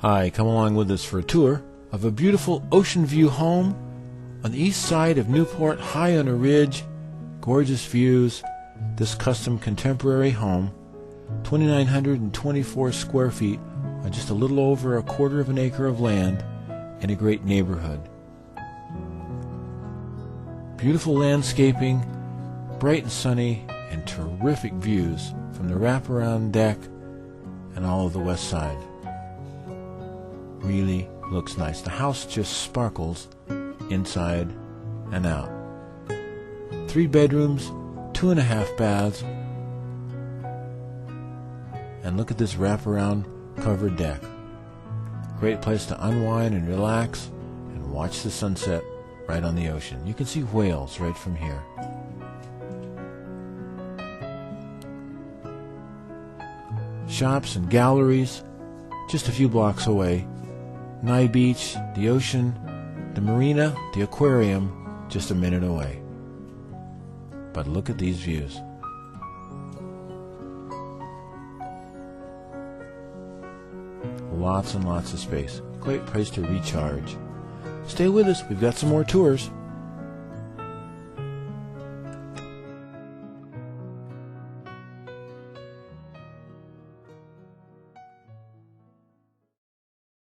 Hi, come along with us for a tour of a beautiful Oceanview home on the east side of Newport, high on a ridge. Gorgeous views. This custom contemporary home, 2,924 square feet on just a little over a quarter of an acre of land in a great neighborhood. Beautiful landscaping, bright and sunny, and terrific views from the wraparound deck and all of the west side. Really looks nice. The house just sparkles inside and out. 3 bedrooms, 2.5 baths, and look at this wraparound covered deck. Great place to unwind and relax and watch the sunset right on the ocean. You can see whales right from here. Shops and galleries just a few blocks away. Nye Beach, the ocean, the marina, the aquarium just a minute away. But look at these views. Lots and lots of space. Great place to recharge. Stay with us, we've got some more tours.